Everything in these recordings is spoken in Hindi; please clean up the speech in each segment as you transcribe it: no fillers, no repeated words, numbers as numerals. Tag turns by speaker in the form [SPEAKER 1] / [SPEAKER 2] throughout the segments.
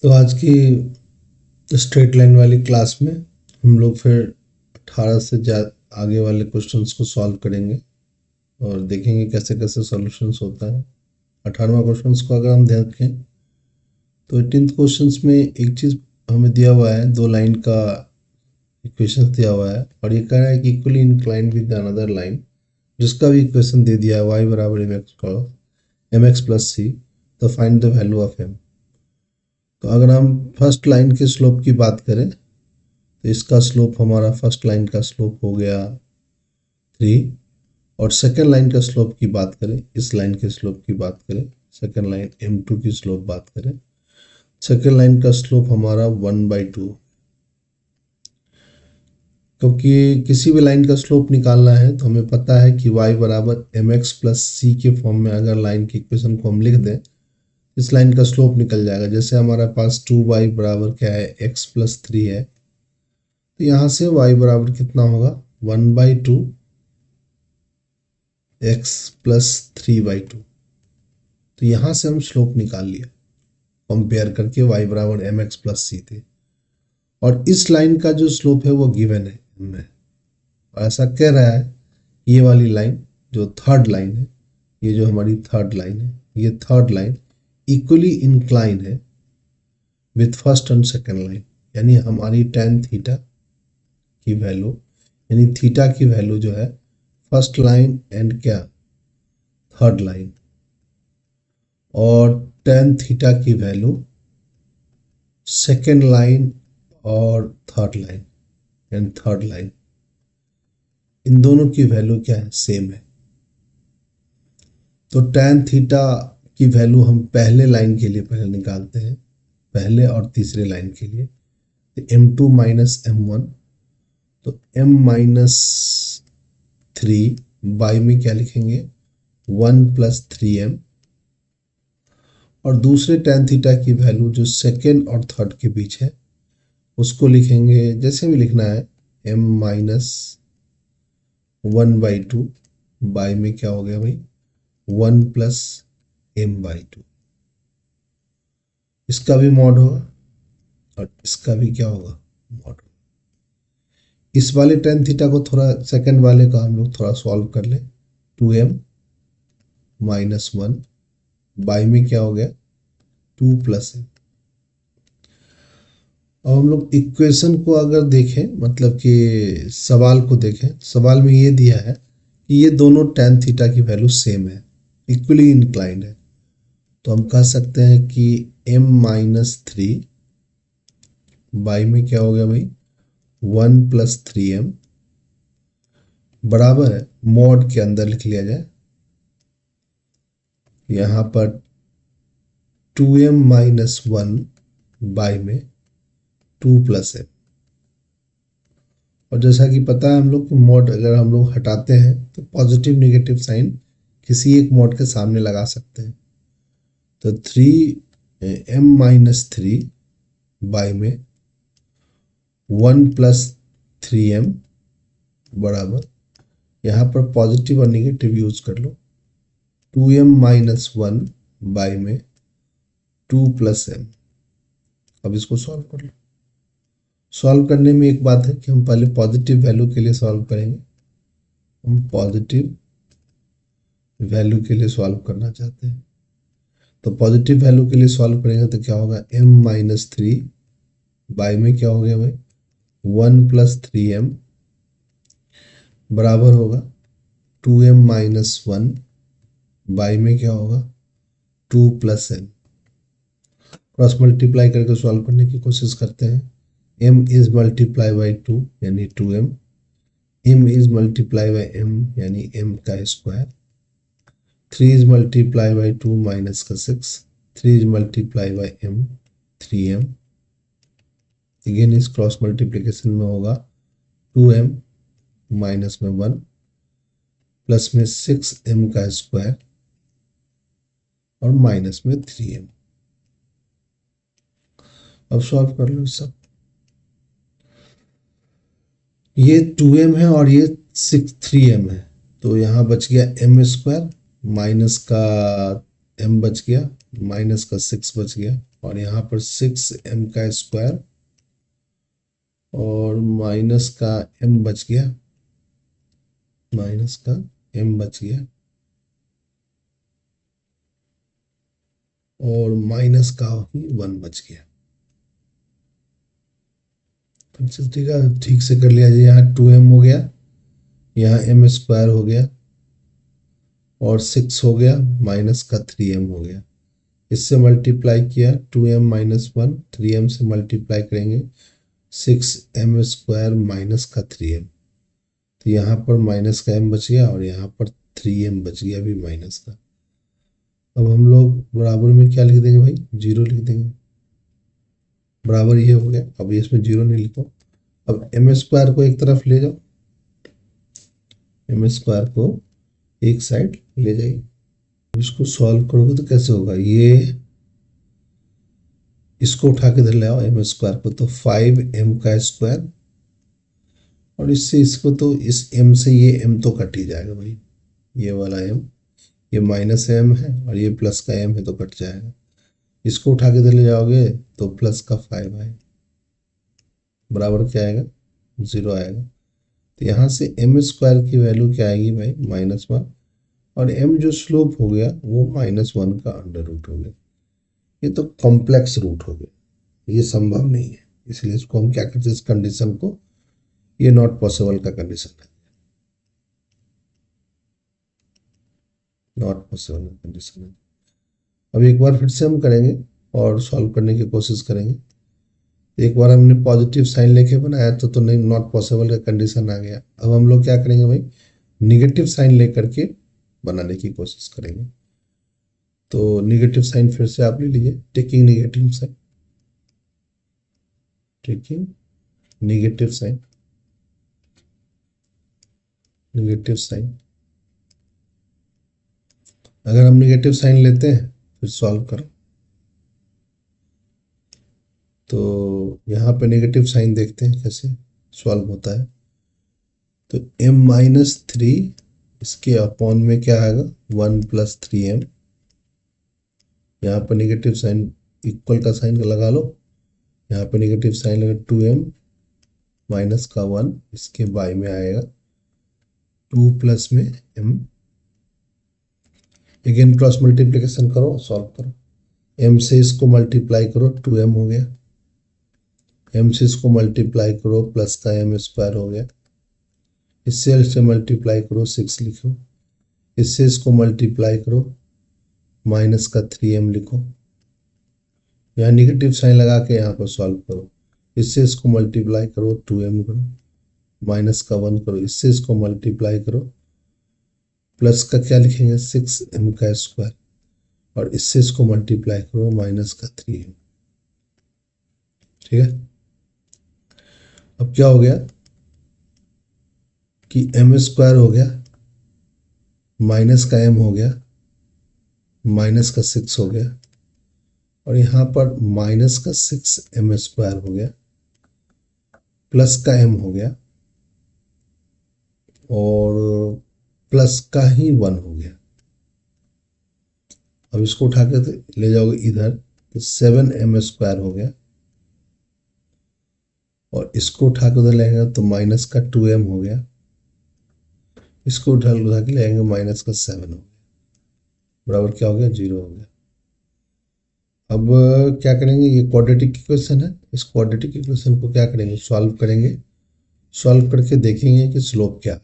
[SPEAKER 1] तो आज की स्ट्रेट लाइन वाली क्लास में हम लोग फिर 18 से आगे वाले क्वेश्चंस को सॉल्व करेंगे और देखेंगे कैसे कैसे सॉल्यूशंस होता है। 18वां क्वेश्चंस को अगर हम देखें तो 18th क्वेश्चंस में एक चीज़ हमें दिया हुआ है, दो लाइन का इक्वेशन दिया हुआ है और ये कह रहा है कि equally inclined with another line, जिसका भी इक्वेशन दे दिया है y बराबर एम एक्स प्लस सी, तो find the value of m। तो अगर हम फर्स्ट लाइन के स्लोप की बात करें तो इसका स्लोप, हमारा फर्स्ट लाइन का स्लोप हो गया 3, और सेकेंड लाइन का स्लोप की बात करें, इस लाइन के स्लोप की बात करें, सेकेंड लाइन m2 की स्लोप बात करें, सेकेंड लाइन का स्लोप हमारा 1/2। क्योंकि किसी भी लाइन का स्लोप निकालना है तो हमें पता है कि y बराबर एम एक्स प्लस सी के फॉर्म में अगर लाइन की इक्वेशन को हम लिख दें, इस लाइन का स्लोप निकल जाएगा। जैसे हमारे पास 2y बराबर क्या है, x प्लस 3 है, तो यहाँ से y बराबर कितना होगा, 1/2 x प्लस 3/2। तो यहाँ से हम स्लोप निकाल लिया कंपेयर करके, y बराबर एम एक्स प्लस सी थे, और इस लाइन का जो स्लोप है वो गिवन है हमें, और ऐसा कह रहा है ये वाली लाइन जो थर्ड लाइन है, ये जो हमारी थर्ड लाइन है, ये थर्ड लाइन इक्वली इंक्लाइन है with first and second line, यानी हमारी tan थीटा की वैल्यू, यानी थीटा की वैल्यू जो है फर्स्ट लाइन एंड क्या थर्ड लाइन, और tan थीटा की वैल्यू सेकेंड लाइन और थर्ड लाइन, यानी थर्ड लाइन, इन दोनों की वैल्यू क्या है, सेम है। तो tan थीटा की वैल्यू हम पहले लाइन के लिए पहले निकालते हैं, पहले और तीसरे लाइन के लिए, तो m2 माइनस m1, तो m माइनस 3 बाई में क्या लिखेंगे, 1 प्लस 3m, और दूसरे tan थीटा की वैल्यू जो सेकेंड और थर्ड के बीच है उसको लिखेंगे, जैसे भी लिखना है, m माइनस 1/2 बाई में क्या हो गया भाई, 1 प्लस m/2। इसका भी मॉड होगा और इसका भी क्या होगा, मॉड होगा। इस वाले tan थीटा को थोड़ा, सेकंड वाले का हम लोग थोड़ा सॉल्व कर लें, 2m माइनस 1 बाई में क्या हो गया, 2 प्लस m। अब हम लोग इक्वेशन को अगर देखें, मतलब कि सवाल को देखें, सवाल में ये दिया है कि ये दोनों tan थीटा की वैल्यू सेम है, इक्वली इंक्लाइंड है, तो हम कह सकते हैं कि m माइनस 3 बाई में क्या हो गया भाई, 1 प्लस 3m बराबर है, मॉड के अंदर लिख लिया जाए, यहाँ पर 2m माइनस 1 बाई में 2 प्लस m। और जैसा कि पता है हम लोग को, मॉड अगर हम लोग हटाते हैं तो पॉजिटिव नेगेटिव साइन किसी एक मॉड के सामने लगा सकते हैं, तो 3m माइनस 3 बाई में 1 प्लस 3m बराबर, यहाँ पर पॉजिटिव और नेगेटिव यूज कर लो, 2m माइनस 1 बाई में 2 प्लस m। अब इसको सॉल्व कर लो। सॉल्व करने में एक बात है कि हम पहले पॉजिटिव वैल्यू के लिए सॉल्व करेंगे, हम पॉजिटिव वैल्यू के लिए सॉल्व करना चाहते हैं, तो पॉजिटिव वैल्यू के लिए सॉल्व करेंगे तो क्या होगा, m माइनस 3 बाई में क्या हो गया भाई, 1 प्लस 3m बराबर होगा 2m माइनस 1 बाई में क्या होगा, 2 प्लस m। क्रॉस मल्टीप्लाई करके सॉल्व करने की कोशिश करते हैं, m इज मल्टीप्लाई बाई 2 यानी 2m, m is multiply by m यानी m का square, 3 is multiply by 2 minus का 6, 3 is multiply by m 3m। Again इस क्रॉस मल्टीप्लिकेशन में होगा 2m माइनस में 1 प्लस में 6m का स्क्वायर और माइनस में 3m। अब सॉल्व कर लो सब, ये 2m है और ये 3m है, तो यहाँ बच गया m स्क्वायर, माइनस का m बच गया माइनस का 6 बच गया, और यहाँ पर 6m का स्क्वायर और माइनस का m बच गया, माइनस का m बच गया, और माइनस का ही 1 बच गया। ठीक है, ठीक से कर लिया जाए। यहाँ 2m हो गया, यहाँ m स्क्वायर हो गया, और 6 हो गया, माइनस का 3m हो गया। इससे मल्टीप्लाई किया 2m माइनस 1, 3m से मल्टीप्लाई करेंगे 6m स्क्वायर माइनस का 3m, तो यहाँ पर माइनस का m बच गया और यहाँ पर 3m बच गया भी माइनस का। अब हम लोग बराबर में क्या लिख देंगे भाई, 0 लिख देंगे। बराबर ये हो गया, अब इसमें 0 नहीं लिखो। अब m स्क्वायर को एक तरफ ले जाओ, m स्क्वायर को एक साइड ले जाइए। इसको सॉल्व करोगे तो कैसे होगा, ये इसको उठा के इधर ले आओ m स्क्वायर को, तो 5m का स्क्वायर, और इससे इसको, तो इस m से ये m तो कट ही जाएगा भाई, ये वाला m, ये माइनस m है और ये प्लस का m है तो कट जाएगा। इसको उठा के इधर ले जाओगे तो प्लस का 5 आएगा, बराबर क्या आएगा, 0 आएगा। तो यहाँ से m स्क्वायर की वैल्यू क्या आएगी भाई, -1, और m जो स्लोप हो गया वो -1 का अंडर रूट हो गया। ये तो कॉम्प्लेक्स रूट हो गया, ये संभव नहीं है, इसलिए इसको हम क्या करते हैं, इस कंडीशन को, ये नॉट पॉसिबल का कंडीशन है, नॉट पॉसिबल का कंडीशन है। अब एक बार फिर से हम करेंगे और सॉल्व करने की कोशिश करेंगे। एक बार हमने पॉजिटिव साइन लेके बनाया तो नहीं, नॉट पॉसिबल का कंडीशन आ गया। अब हम लोग क्या करेंगे भाई, निगेटिव साइन लेकर के बनाने की कोशिश करेंगे। तो निगेटिव साइन फिर से आप ले लीजिए, taking negative sign, taking negative sign, negative sign. अगर हम निगेटिव साइन लेते हैं फिर सॉल्व करो, तो यहाँ पे नेगेटिव साइन देखते हैं कैसे सॉल्व होता है। तो m-3 इसके अपॉन में क्या आएगा, 1 + 3m। यहाँ पर नेगेटिव साइन इक्वल का साइन लगा लो, यहाँ पे नेगेटिव साइन लगा, 2m माइनस का 1 इसके बाय में आएगा, 2 प्लस में m। अगेन क्रॉस मल्टीप्लिकेशन करो, सॉल्व करो, m से इसको मल्टीप्लाई करो 2m हो गया, m से इसको मल्टीप्लाई करो प्लस का m स्क्वायर हो गया, इससे मल्टीप्लाई करो 6 लिखो, इससे इसको मल्टीप्लाई करो माइनस का 3m लिखो, यहाँ निगेटिव साइन लगा के यहाँ पर सॉल्व करो, इससे इसको मल्टीप्लाई करो 2m करो, माइनस का 1 करो, इससे इसको मल्टीप्लाई करो, प्लस का क्या लिखेंगे 6m का स्क्वायर, और इससे इसको मल्टीप्लाई करो माइनस का 3m। ठीक है, अब क्या हो गया कि m स्क्वायर हो गया, माइनस का m हो गया, माइनस का 6 हो गया, और यहाँ पर माइनस का 6m स्क्वायर हो गया, प्लस का m हो गया, और प्लस का ही 1 हो गया। अब इसको उठा के ले जाओगे इधर तो 7m स्क्वायर हो गया, और इसको उठा के उधर लेंगे तो माइनस का 2m हो गया, इसको उठा के ले आएंगे माइनस का 7 हो गया, बराबर क्या हो गया, 0 हो गया। अब क्या करेंगे, ये क्वाड्रेटिक इक्वेशन है, इस क्वाड्रेटिक इक्वेशन को क्या करेंगे, सॉल्व करेंगे। सॉल्व करके देखेंगे कि स्लोप क्या है,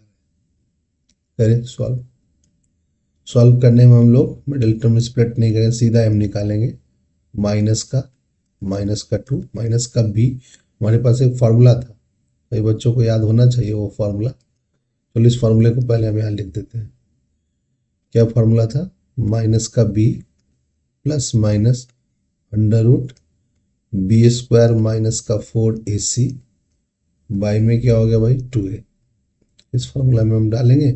[SPEAKER 1] करें सॉल्व। सॉल्व करने में हम लोग मिडिल टर्म स्प्लिट नहीं करेंगे, सीधा m निकालेंगे, माइनस का 2 माइनस का b। हमारे पास एक फार्मूला था, कई बच्चों को याद होना चाहिए वो फार्मूला, तो इस फार्मूले को पहले हम यहाँ लिख देते हैं। क्या फार्मूला था, माइनस का b plus minus under root b square minus का 4ac बाई में क्या हो गया भाई 2a। इस फार्मूला में हम डालेंगे,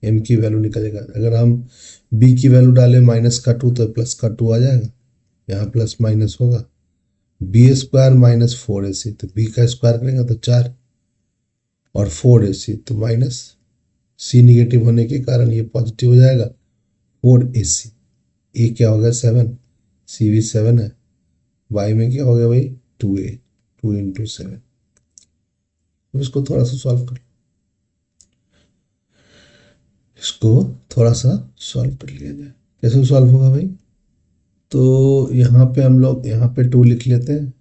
[SPEAKER 1] m की वैल्यू निकलेगा। अगर हम b की वैल्यू डालें माइनस का 2 तो प्लस का 2 आ जाएगा, यहाँ प्लस माइनस होगा, b स्क्वायर माइनस 4ac, तो b का स्क्वायर करेंगे तो 4 और 4ac तो माइनस, c निगेटिव होने के कारण ये पॉजिटिव हो जाएगा, 4ac, a क्या होगा 7, सी भी 7 है, y में क्या हो गया भाई 2a, 2 इंटू 7। अब इसको थोड़ा सा सॉल्व कर, इसको थोड़ा सा सॉल्व कर लिया जाए। कैसे सॉल्व होगा भाई, तो यहाँ पे हम लोग यहाँ पे 2 लिख लेते हैं,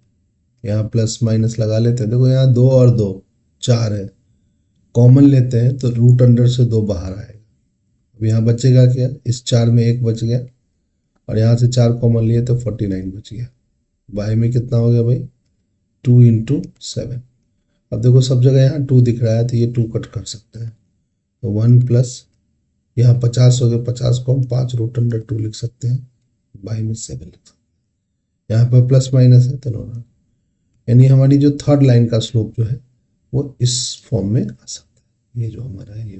[SPEAKER 1] यहाँ प्लस माइनस लगा लेते हैं। देखो यहाँ 2 और 2 4 है, कॉमन लेते हैं तो रूट अंडर से 2 बाहर आएगा। अब यहाँ बचेगा क्या, इस 4 में 1 बच गया और यहाँ से 4 कॉमन लिए तो 49 बच गया। y में कितना हो गया भाई 2 इंटू 7। अब देखो सब जगह यहाँ 2 दिख रहा है तो ये 2 कट कर सकते हैं, तो 1 प्लस यहाँ 50 हो गया, 50 को हम 5 रूट अंडर 2 लिख सकते हैं, y में 7 लिख सकते हैं। यहाँ पर प्लस माइनस है तो नो, यानी हमारी जो थर्ड लाइन का स्लोप जो है वो इस फॉर्म में आ सकता है। ये जो हमारा है ये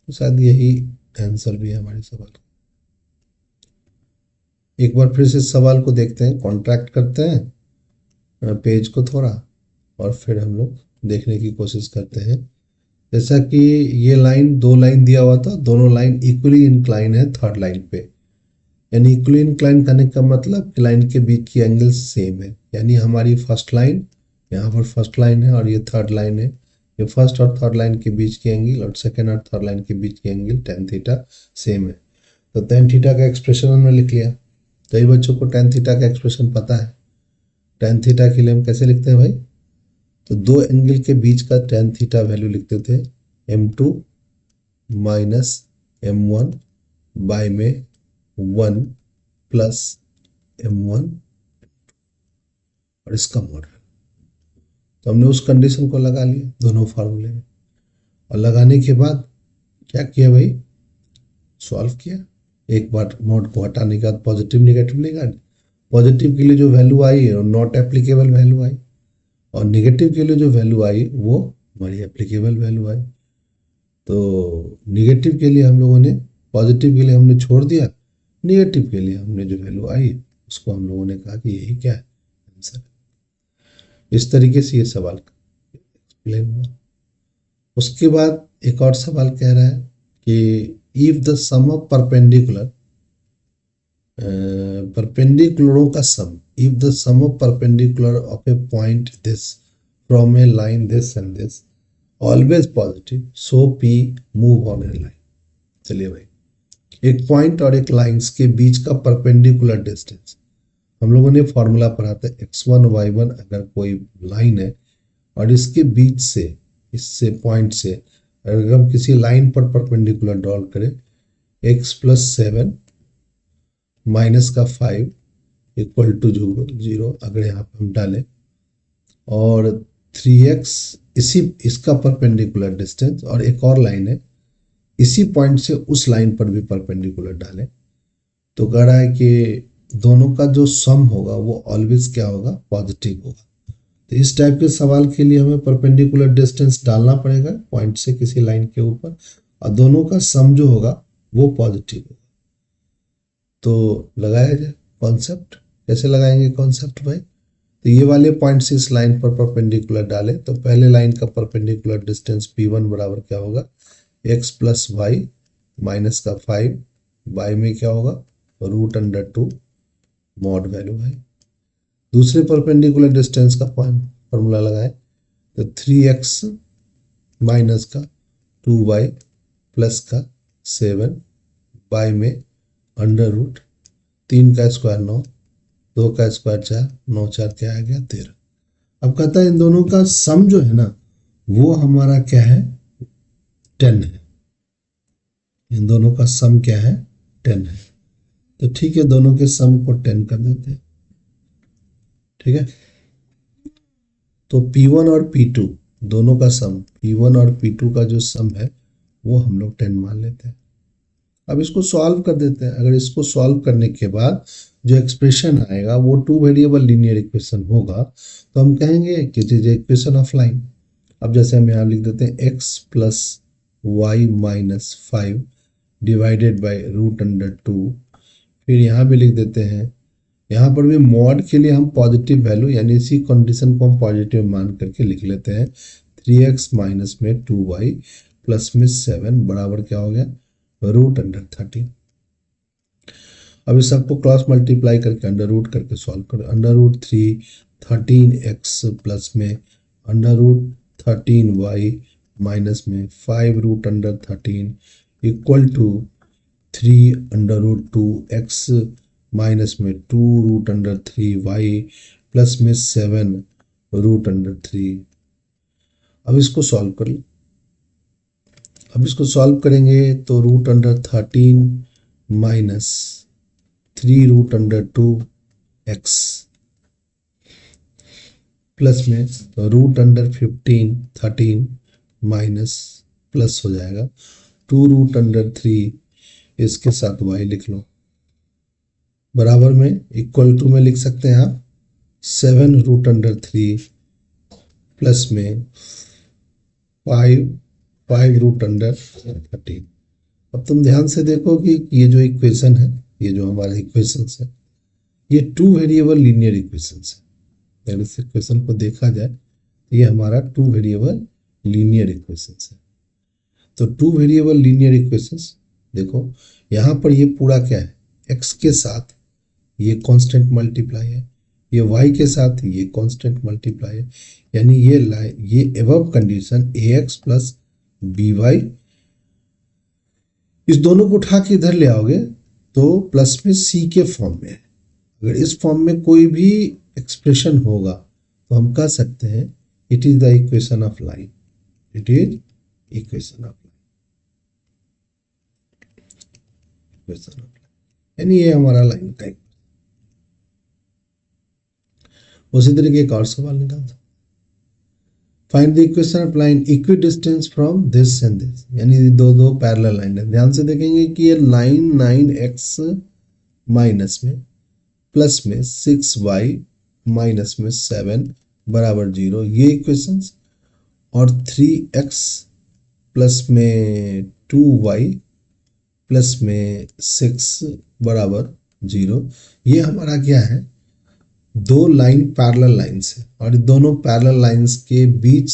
[SPEAKER 1] तो शायद यही आंसर भी है हमारे सवाल का। एक बार फिर से सवाल को देखते हैं, कॉन्ट्रैक्ट करते हैं पेज को थोड़ा और फिर हम लोग देखने की कोशिश करते हैं। जैसा कि ये लाइन 2 लाइन दिया हुआ था, दोनों लाइन इक्वली इंक्लाइन है थर्ड लाइन पे, यानी इक्वली इंक्लाइन करने का मतलब कि लाइन के बीच की एंगल सेम है। यानी हमारी फर्स्ट लाइन, यहाँ पर फर्स्ट लाइन है और ये थर्ड लाइन है, ये फर्स्ट और थर्ड लाइन के बीच की एंगल और सेकेंड और थर्ड लाइन के बीच की एंगल tan थीटा सेम है। तो tan थीटा का एक्सप्रेशन हमने लिख लिया। कई बच्चों को tan थीटा का एक्सप्रेशन पता है। tan थीटा के लिए हम कैसे लिखते हैं भाई, तो 2 एंगल के बीच का tan थीटा वैल्यू लिखते थे m2 माइनस m1 बाय में 1 प्लस m1 और इसका मॉडल। तो हमने उस कंडीशन को लगा लिया दोनों फार्मूले में, और लगाने के बाद क्या किया भाई, सॉल्व किया। एक बार नोट को हटाने के बाद पॉजिटिव निगेटिव निकाल, पॉजिटिव के लिए जो वैल्यू आई है नॉट एप्लीकेबल वैल्यू आई, और निगेटिव के लिए जो वैल्यू आई वो हमारी एप्लीकेबल वैल्यू आई। तो निगेटिव के लिए हम लोगों ने, पॉजिटिव के लिए हमने छोड़ दिया, निगेटिव के लिए हमने जो वैल्यू आई उसको हम लोगों ने कहा कि यही क्या है आंसर। इस तरीके से ये सवाल एक्सप्लेन हुआ। उसके बाद एक और सवाल कह रहा है कि इफ द सम ऑफ परपेंडिकुलरों का sum, if the sum of perpendicular of a point this from a line this and this always positive, so P move on a line. चलिए भाई, एक पॉइंट और एक लाइंस के बीच का परपेंडिकुलर डिस्टेंस, हम लोगों ने फॉर्मूला पढ़ा था x1 y1, अगर कोई लाइन है और इसके बीच से, इससे पॉइंट से अगर हम किसी लाइन पर परपेंडिकुलर ड्रॉ करें, x प्लस 7 माइनस का 5 इक्वल टू 0, अगर यहाँ पर हम डालें, और 3x इसका परपेंडिकुलर डिस्टेंस, और एक और लाइन है इसी पॉइंट से उस लाइन पर भी परपेंडिकुलर डालें, तो कह रहा है कि दोनों का जो सम होगा वो ऑलवेज क्या होगा, पॉजिटिव होगा। तो इस टाइप के सवाल के लिए हमें परपेंडिकुलर डिस्टेंस डालना पड़ेगा पॉइंट से किसी लाइन के ऊपर, और दोनों का सम जो होगा वो पॉजिटिव होगा। तो लगाया जाए कॉन्सेप्ट, कैसे लगाएंगे कॉन्सेप्ट भाई, तो ये वाले पॉइंट से इस लाइन पर परपेंडिकुलर डालें, तो पहले लाइन का परपेंडिकुलर डिस्टेंस P1 बराबर क्या होगा, x प्लस वाई माइनस का 5, y में क्या होगा √2 मॉड वैल्यू है। दूसरे परपेंडिकुलर डिस्टेंस का फॉर्मूला लगाएं, तो 3x माइनस का 2y प्लस का 7, y में √3 का स्क्वायर 9, 2 का स्क्वायर 4, 9 4 क्या आ गया 13। अब कहता है इन दोनों का सम जो है ना वो हमारा क्या है 10 है, इन दोनों का सम क्या है 10 है। तो ठीक है, दोनों के सम को 10 कर देते हैं, ठीक है। तो P1 और P2 दोनों का सम, P1 और P2 का जो सम है वो हम लोग 10 मान लेते हैं। अब इसको सॉल्व कर देते हैं। अगर इसको सॉल्व करने के बाद जो एक्सप्रेशन आएगा वो 2 वेरिएबल लीनियर इक्वेशन होगा, तो हम कहेंगे कि it is equation of line. अब जैसे हम यहाँ लिख देते हैं x plus Y minus 5 divided by √2, फिर यहाँ भी लिख देते हैं, यहाँ पर भी मॉड के लिए हम पॉजिटिव वैल्यू यानी इसी कंडीशन को हम पॉजिटिव मान करके लिख लेते हैं, 3x माइनस में 2y प्लस में 7 बराबर क्या हो गया √13। अब इस सबको क्रॉस मल्टीप्लाई करके अंडर रूट करके सॉल्व करो। अंडर रूट 3 13x प्लस में अंडर रूट 13y माइनस में 5 root under 13 equal to 3 under root 2x minus में 2 रूट अंडर 3y प्लस में 7 रूट अंडर 3। अब इसको सॉल्व कर लो। अब इसको सॉल्व करेंगे तो root under 13 minus 3 root under 2x plus में रूट अंडर 13 माइनस प्लस हो जाएगा 2 रूट अंडर 3, इसके साथ y लिख लो, बराबर में इक्वल टू में लिख सकते हैं आप 7 रूट अंडर 3 प्लस में 5 रूट अंडर 13। अब तुम ध्यान से देखो कि ये जो इक्वेशन है, ये जो हमारा इक्वेशंस है, ये 2 वेरिएबल लीनियर इक्वेशंस है। अगर इस इक्वेशन को देखा जाए तो ये हमारा 2 वेरिएबल लीनियर इक्वेशंस है। तो 2 वेरिएबल लीनियर इक्वेशंस देखो, यहाँ पर ये पूरा क्या है, x के साथ ये कांस्टेंट मल्टीप्लाई है, ये y के साथ ये कांस्टेंट मल्टीप्लाई है, यानी ये लाइन, ये above condition ax plus by, इस दोनों को उठा के इधर ले आओगे तो प्लस में c के फॉर्म में है। अगर इस फॉर्म में कोई भी एक्सप्रेशन होगा तो हम कह सकते हैं it is the equation of line, it is equation of line, यानी ये हमारा लाइन का। उसी तरीके एक और सवाल निकालते, find the equation of line equi distance from this and this, यानी दो पैरेलल लाइन है। ध्यान से देखेंगे कि ये लाइन 9x माइनस में प्लस में 6y माइनस में 7 बराबर 0, ये इक्वेशंस, और 3x प्लस में 2y प्लस में 6 बराबर 0, ये हमारा क्या है, दो लाइन पैरेलल लाइंस है, और दोनों पैरेलल लाइंस के बीच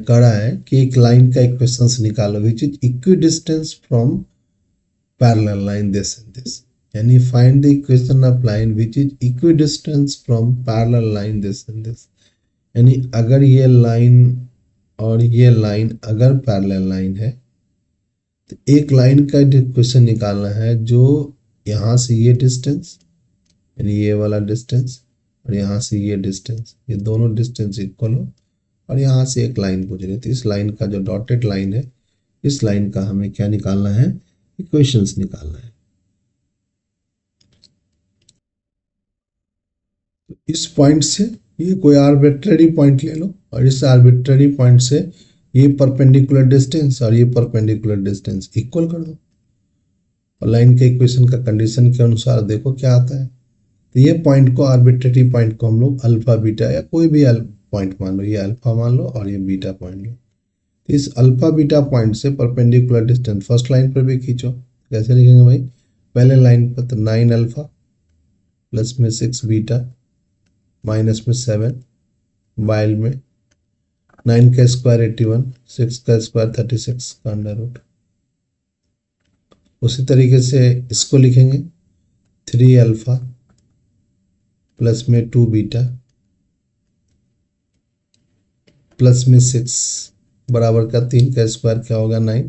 [SPEAKER 1] करा है कि एक लाइन का इक्वेशंस निकालो which is equidistant from parallel line this and this, यानी find the equation of line which is equidistant from parallel line this and this, यानी अगर ये लाइन और ये लाइन अगर पैरेलल लाइन है तो एक लाइन का इक्वेशन निकालना है जो यहाँ से ये डिस्टेंस, यानी ये वाला डिस्टेंस, और यहाँ से ये डिस्टेंस, ये दोनों डिस्टेंस इक्वल हो, और यहाँ से एक लाइन गुजरे, तो इस लाइन का जो डॉटेड लाइन है, इस लाइन का हमें क्या निकालना है, इक्वेशंस निकालना है। तो इस पॉइंट से ये कोई आर्बिट्ररी पॉइंट ले लो, और इस आर्बिट्ररी पॉइंट से ये परपेंडिकुलर डिस्टेंस और ये परपेंडिकुलर डिस्टेंस इक्वल कर दो, और लाइन के इक्वेशन का कंडीशन के अनुसार देखो क्या आता है। तो ये पॉइंट को, आर्बिट्रेरी पॉइंट को हम लोग अल्फा बीटा या कोई भी पॉइंट मान लो, ये अल्फा मान लो और ये बीटा पॉइंट लो। तो इस अल्फा बीटा पॉइंट से परपेंडिकुलर डिस्टेंस फर्स्ट लाइन पर भी खींचो। कैसे लिखेंगे भाई, पहले लाइन पर तो 9 अल्फा प्लस में 6 बीटा माइनस में 7, बाइल में 9 का स्क्वायर 81, 6 का स्क्वायर 36 का अंडर रूट। उसी तरीके से इसको लिखेंगे 3 अल्फा प्लस में 2 बीटा प्लस में 6 बराबर का 3 का स्क्वायर क्या होगा 9,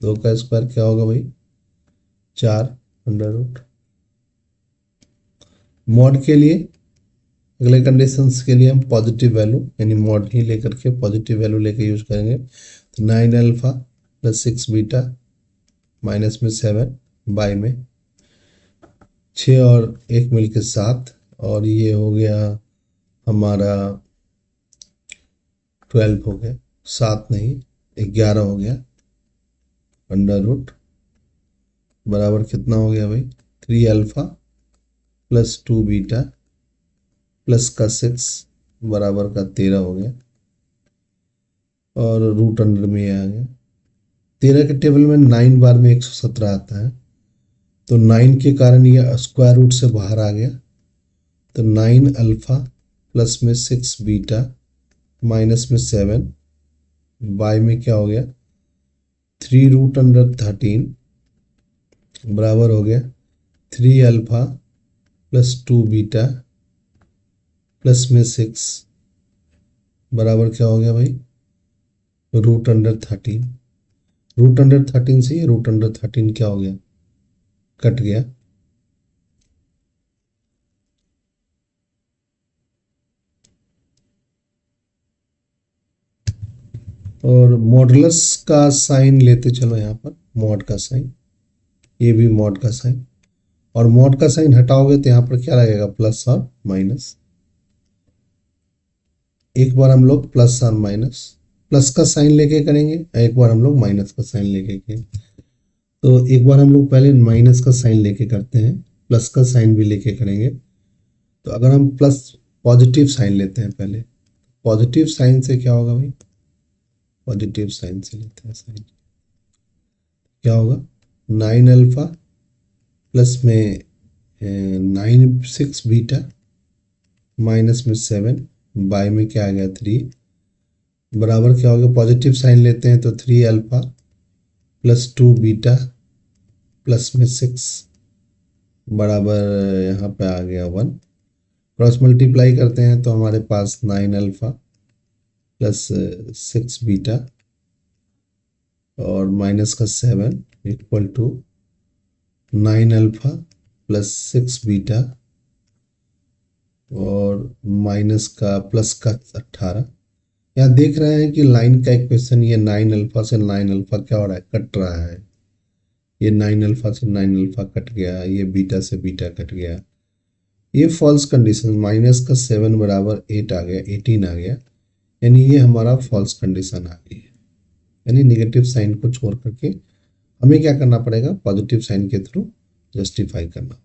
[SPEAKER 1] 2 का स्क्वायर क्या होगा भाई 4 अंडर रूट। मॉड के लिए अगले कंडीशंस के लिए हम पॉजिटिव वैल्यू यानी मॉड ही लेकर के पॉजिटिव वैल्यू लेकर यूज करेंगे। तो 9 अल्फा प्लस 6 बीटा माइनस में 7 बाई में 6 और 1 मिल के 7, और ये हो गया हमारा 12 हो गया, 7 नहीं 11 हो गया अंडर रूट, बराबर कितना हो गया भाई 3 अल्फा प्लस 2 बीटा प्लस का 6 बराबर का 13 हो गया, और रूट अंडर में आ गया। 13 के टेबल में 9 बार में 117 आता है, तो 9 के कारण ये स्क्वायर रूट से बाहर आ गया। तो 9 अल्फा प्लस में 6 बीटा माइनस में 7 बाय में क्या हो गया 3 रूट अंडर 13 बराबर हो गया 3 अल्फा प्लस 2 बीटा प्लस में 6 बराबर क्या हो गया भाई, √13। √13 से ये √13 क्या हो गया, कट गया। और मॉडुलस का साइन लेते चलो, यहाँ पर मॉड का साइन, ये भी मॉड का साइन, और मॉड का साइन हटाओगे तो यहाँ पर क्या लगेगा, प्लस और माइनस। एक बार हम लोग प्लस और माइनस, प्लस का साइन लेके करेंगे, एक बार हम लोग माइनस का साइन लेके करेंगे। तो एक बार हम लोग पहले माइनस का साइन लेके करते हैं, प्लस का साइन भी लेके करेंगे। तो अगर हम प्लस पॉजिटिव साइन लेते हैं पहले, पॉजिटिव साइन से क्या होगा भाई, पॉजिटिव साइन से लेते हैं साइन, क्या होगा, 9 अल्फा प्लस में 6 बीटा माइनस में 7 बाय में क्या आ गया 3 बराबर क्या हो गया, पॉजिटिव साइन लेते हैं तो 3 अल्फा प्लस 2 बीटा प्लस में 6 बराबर यहाँ पे आ गया 1। क्रॉस मल्टीप्लाई करते हैं तो हमारे पास 9 अल्फा प्लस 6 बीटा और माइनस का 7 equal to 9 alpha plus 6 beta और माइनस का प्लस का 18। यहाँ देख रहे हैं कि लाइन का इक्वेशन ये 9 अल्फा से 9 अल्फा क्या हो रहा है, कट रहा है। ये 9 अल्फा से 9 अल्फा कट गया, ये बीटा से बीटा कट गया। ये फॉल्स कंडीशन, माइनस का 7 बराबर 8 आ गया, 18 आ गया, यानी ये हमारा फॉल्स कंडीशन आ गई है। यानी निगेटिव साइन को छोड़ करके हमें क्या करना पड़ेगा, पॉजिटिव साइन के थ्रू जस्टिफाई करना।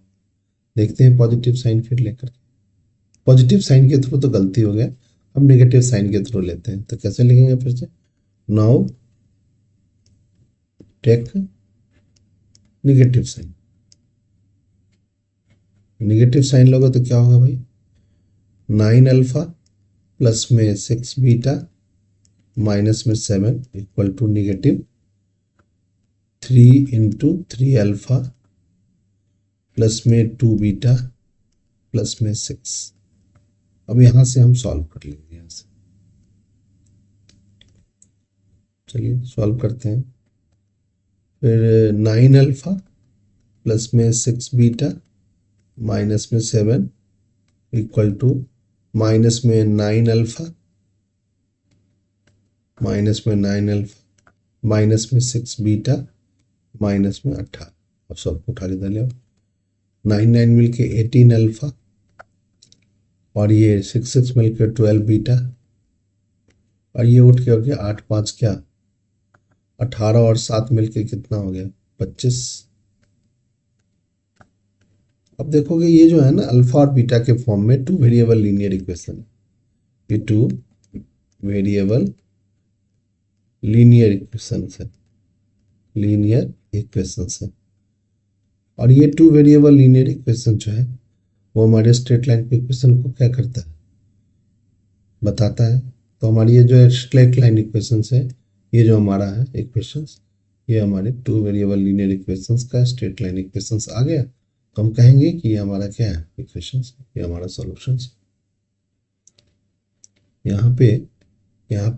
[SPEAKER 1] देखते हैं पॉजिटिव साइन फिर लेकर, पॉजिटिव साइन के थ्रू तो गलती हो गया, हम नेगेटिव साइन के थ्रू लेते हैं। तो कैसे लिखेंगे फिर से, now take negative sign. Negative sign लोगे तो क्या होगा भाई, 9 अल्फा प्लस में 6 बीटा माइनस में 7 equal to negative 3 into 3 alpha plus में 2 बीटा प्लस में 6। अब यहां से हम सॉल्व कर लेंगे, यहां से चलिए सॉल्व करते हैं। फिर 9 अल्फा प्लस में 6 बीटा माइनस में 7 इक्वल टू माइनस में 9 अल्फा माइनस में 9 अल्फा माइनस में 6 बीटा माइनस में 18। अब सब उठा के डाले, 9 मिल के 18 अल्फा और ये 6 मिल के 12 बीटा और ये उठ के हो गया 8 5 क्या 18 और 7 मिल के कितना हो गया 25। अब देखोगे ये जो है ना अल्फा और बीटा के फॉर्म में 2 वेरिएबल लीनियर इक्वेशन, ये 2 वेरिएबल लीनियर इक्वेशंस है, लीनियर इक्वेशंस है। और ये 2 वेरिएबल लीनियर इक्वेशन जो है वो हमारे स्ट्रेट लाइन के इक्वेशन को क्या करता है, बताता है। तो हमारी ये जो स्ट्रेट लाइन इक्वेशंस है, ये जो हमारा है इक्वेशंस, ये हमारे 2 वेरिएबल लीनियर इक्वेशंस का स्ट्रेट लाइन इक्वेशंस आ गया। तो हम कहेंगे कि ये हमारा क्या है, इक्वेशंस, ये हमारा सॉल्यूशंस। यहाँ पे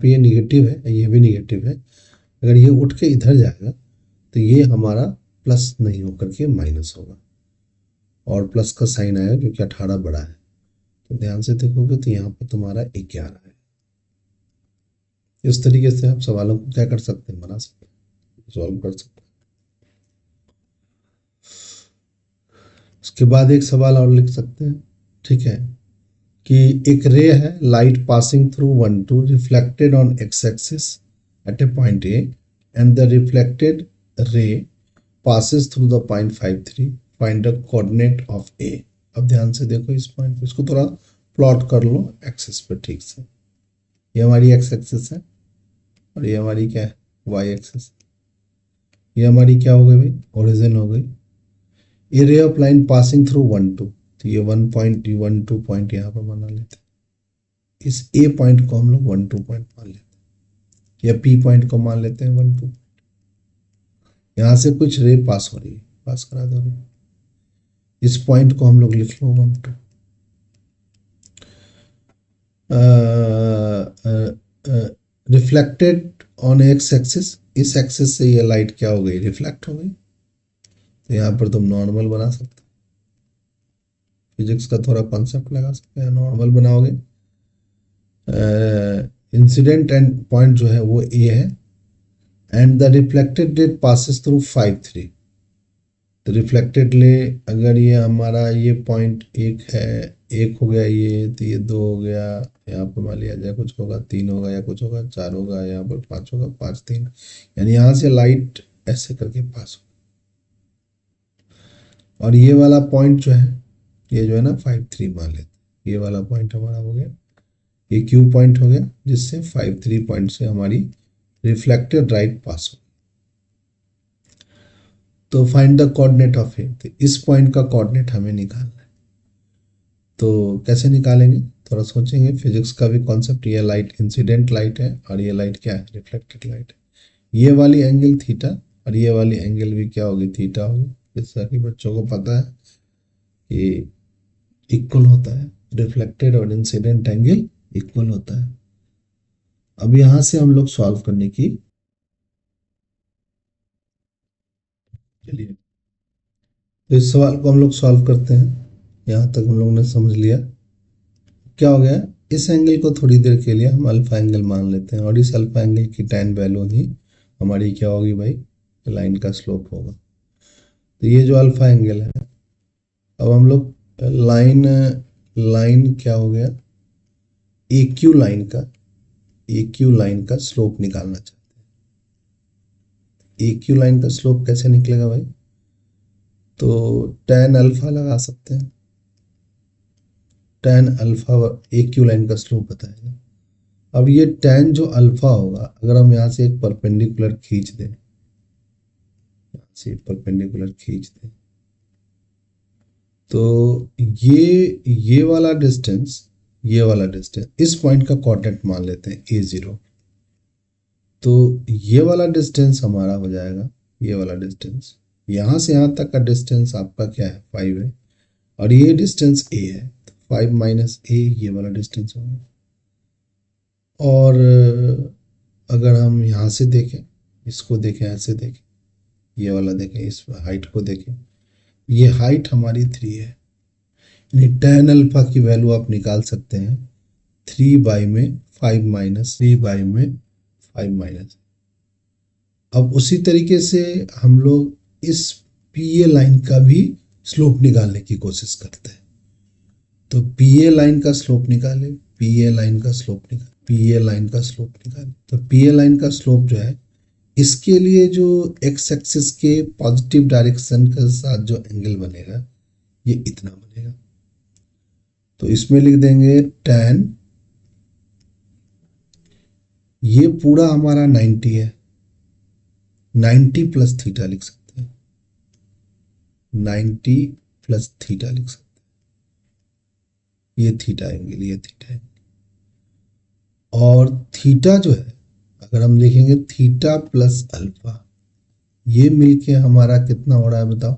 [SPEAKER 1] ये निगेटिव है, ये भी निगेटिव है, अगर ये उठ के इधर जाएगा तो ये हमारा प्लस नहीं होकर के माइनस होगा और प्लस का साइन आएगा क्योंकि 18 बड़ा है। तो ध्यान से देखोगे तो यहाँ पर तुम्हारा 11 है। इस तरीके से आप सवालों को क्या कर सकते हैं, बना सकते हैं, सॉल्व कर सकते हैं। उसके बाद एक सवाल और लिख सकते हैं, ठीक है, कि एक रे है light passing through 1 2 reflected on X axis at a point A and the reflected ray passes through the point 5 3, find the coordinate of A. अब ध्यान से देखो इस पॉइंट को, इसको थोड़ा प्लॉट कर लो एक्सिस पे ठीक से। ये हमारी एक्स एक्सिस है और ये हमारी क्या है, वाई एक्सिस। ये हमारी क्या हो गई भाई, ओरिजिन हो गई। ए ray of line passing through 1 2, तो ये 1.12 पॉइंट यहाँ पर बना लेते हैं। इस ए पॉइंट को हम लोग 1 2 पॉइंट मान लेते हैं, या पी पॉइंट को मान लेते हैं 1 2। यहाँ से कुछ रे पास हो रही है, पास करा दो रही। इस पॉइंट को हम लोग लिख लो 1 2। रिफ्लेक्टेड ऑन एक्स एक्सिस, इस एक्सिस से ये लाइट क्या हो गई, रिफ्लेक्ट हो गई। तो यहाँ पर तुम नॉर्मल बना सकते हो, फिजिक्स का थोड़ा कॉन्सेप्ट लगा सकते हैं, नॉर्मल बनाओगे। इंसिडेंट एंड पॉइंट जो है वो ए है, and the reflected ray passes through 5 3। तो रिफ्लेक्टेड रे, अगर ये हमारा ये पॉइंट एक है, एक हो गया ये, तो ये 2 हो गया, यहाँ पर मान लिया जाए कुछ होगा 3 होगा, या कुछ होगा 4 होगा, यहाँ पर 5 होगा, 5 3, यानी यहाँ से लाइट ऐसे करके पास हो। और ये वाला पॉइंट जो है, ये जो है ना 5 3 मान लेते, ये वाला पॉइंट हमारा हो गया, ये क्यू पॉइंट हो गया, जिससे 5 3 पॉइंट से हमारी रिफ्लेक्टेड लाइट पास हो। तो फाइंड द कोऑर्डिनेट ऑफ ए, तो इस पॉइंट का कोऑर्डिनेट हमें निकालना है। तो कैसे निकालेंगे, थोड़ा सोचेंगे, फिजिक्स का भी कॉन्सेप्ट। ये लाइट इंसिडेंट लाइट है और ये लाइट क्या है, रिफ्लेक्टेड लाइट है। ये वाली एंगल थीटा और ये वाली एंगल भी क्या होगी, थीटा होगी। जैसा कि बच्चों को पता है कि इक्वल होता है, रिफ्लेक्टेड और इंसिडेंट एंगल इक्वल होता है। अब यहां से हम लोग सॉल्व करने की, चलिए तो इस सवाल को हम लोग सॉल्व करते हैं। यहां तक हम लोगों ने समझ लिया क्या हो गया। इस एंगल को थोड़ी देर के लिए हम अल्फा एंगल मान लेते हैं, और इस अल्फा एंगल की tan वैल्यू ही हमारी क्या होगी भाई, लाइन का स्लोप होगा। तो ये जो अल्फा एंगल है, अब हम लोग लाइन लाइन क्या हो गया, ए क्यू लाइन का, ए क्यू लाइन का स्लोप निकालना चाहते हैं। ए क्यू लाइन का स्लोप कैसे निकलेगा भाई, तो tan अल्फा लगा सकते हैं। tan अल्फा ए क्यू लाइन का स्लोप बताएगा। अब ये tan जो अल्फा होगा, अगर हम यहाँ से एक परपेंडिकुलर खींच दें, यहाँ से परपेंडिकुलर खींच दें, तो ये वाला डिस्टेंस, ये वाला डिस्टेंस, इस पॉइंट का कोऑर्डिनेट मान लेते हैं A0। तो ये वाला डिस्टेंस हमारा हो जाएगा, ये वाला डिस्टेंस, यहाँ से यहाँ तक का डिस्टेंस आपका क्या है, 5 है, और ये डिस्टेंस A है, तो 5 माइनस A ये वाला डिस्टेंस होगा। और अगर हम यहाँ से देखें, इसको देखें, ऐसे देखें, ये वाला देखें, इस हाइट को देखें, ये हाइट हमारी 3 है, यानी tan अल्फा की वैल्यू आप निकाल सकते हैं 3 बाई में 5 माइनस, 3 बाई में 5 माइनस। अब उसी तरीके से हम लोग इस PA लाइन का भी स्लोप निकालने की कोशिश करते हैं। तो PA लाइन का स्लोप निकाले, PA लाइन का स्लोप निकाले, PA लाइन का स्लोप निकाले। तो PA लाइन का स्लोप जो है, इसके लिए जो एक्स एक्सिस के पॉजिटिव डायरेक्शन के साथ जो एंगल बनेगा, ये इतना बनेगा। तो इसमें लिख देंगे tan, ये पूरा हमारा 90 है, 90 प्लस थीटा लिख सकते हैं, 90 प्लस थीटा लिख सकते हैं। ये थीटा एंगल, ये थीटा एंगल, और थीटा जो है, अगर हम देखेंगे थीटा प्लस अल्फा, ये मिलके हमारा कितना हो रहा है बताओ,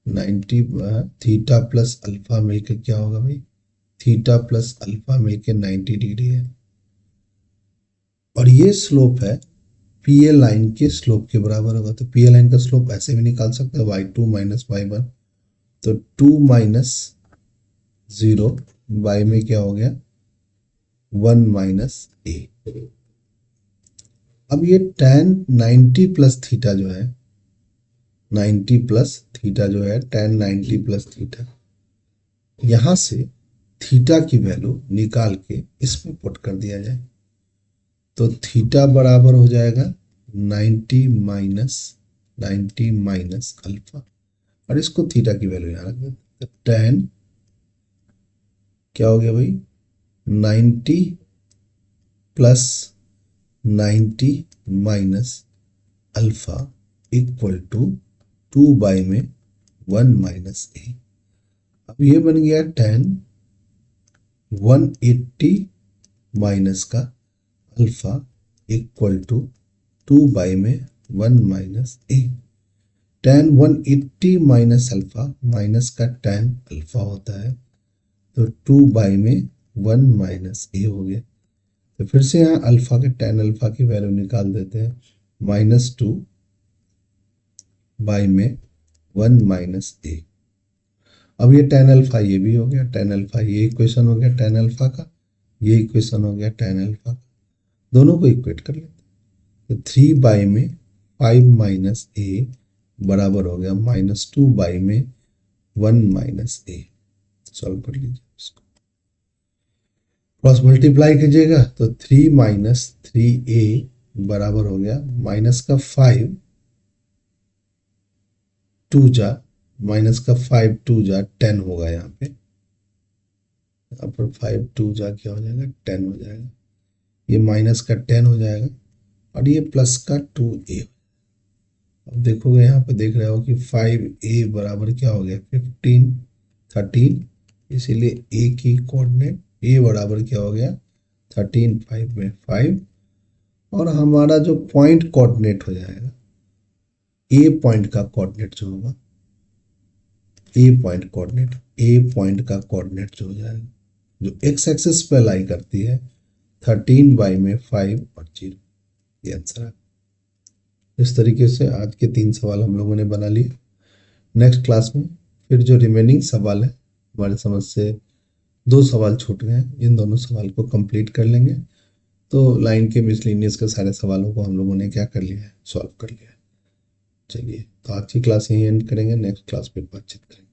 [SPEAKER 1] 90, थीटा प्लस अल्फा मिलके क्या होगा भाई, थीटा प्लस अल्फा मिलके 90 डिग्री है। और ये स्लोप है PA लाइन के स्लोप के बराबर होगा। तो PA लाइन का स्लोप ऐसे भी निकाल सकते हैं, y2 माइनस y1, तो 2 माइनस 0 बाई में क्या हो गया, 1 माइनस a। अब ये tan 90 प्लस थीटा जो है, 90 प्लस थीटा जो है, tan 90 प्लस थीटा, यहां से थीटा की वैल्यू निकाल के इसमें पुट कर दिया जाए, तो थीटा बराबर हो जाएगा 90 माइनस अल्फा, और इसको थीटा की वैल्यू यहाँ रख देते। तो tan क्या हो गया भाई, 90 plus 90 minus alpha equal to 2 by में 1 माइनस a। अब ये बन गया tan 180 माइनस का अल्फा इक्वल टू 2 बाई में 1 minus a। tan 180 minus alpha, minus का tan अल्फा होता है, तो 2 बाई में 1 माइनस ए हो गया। तो फिर से यहाँ अल्फा के tan अल्फा की वैल्यू निकाल देते हैं, -2 बाई में 1 माइनस ए। अब ये tan अल्फा ये भी हो गया, tan अल्फा ये इक्वेशन हो गया tan अल्फा का, ये इक्वेशन हो गया tan अल्फा का, दोनों को इक्वेट कर लेते हैं। तो 3 बाई में 5 माइनस ए बराबर हो गया -2 बाई में 1 माइनस ए। सॉल्व कर लीजिए इसको, क्रॉस मल्टीप्लाई कीजिएगा तो 3 माइनस 3a बराबर हो गया माइनस का 5 2 जा, माइनस का 5 2 जा 10 होगा यहाँ पे, यहाँ पर 5 2 जा क्या हो जाएगा 10 हो जाएगा, ये माइनस का 10 हो जाएगा और ये प्लस का 2a। अब देखोगे यहाँ पे देख रहे हो कि 5a बराबर क्या हो गया 15 13, इसीलिए a की कोऑर्डिनेट a बराबर क्या हो गया 13 5 में 5, और हमारा जो पॉइंट कोऑर्डिनेट हो जाएगा a पॉइंट का कोऑर्डिनेट जो होगा, a पॉइंट का कोऑर्डिनेट जो हो जाएगा, जो x एक्सिस पे लाई करती है 13 बाई में 5 और 0, ये आंसर है। इस तरीके से आज के 3 सवाल हम लोगों ने बना लिए। नेक्स्ट क्लास में फिर जो रिमेनिंग सवाल है, हमारे समझ से 2 सवाल छूट गए हैं, इन दोनों सवाल को कंप्लीट कर लेंगे। तो लाइन के मिसलिनियस के सारे सवालों को हम लोगों ने क्या कर लिया है, सॉल्व कर लिया है। चलिए, तो आज की क्लास यहीं एंड करेंगे, नेक्स्ट क्लास में बातचीत करेंगे।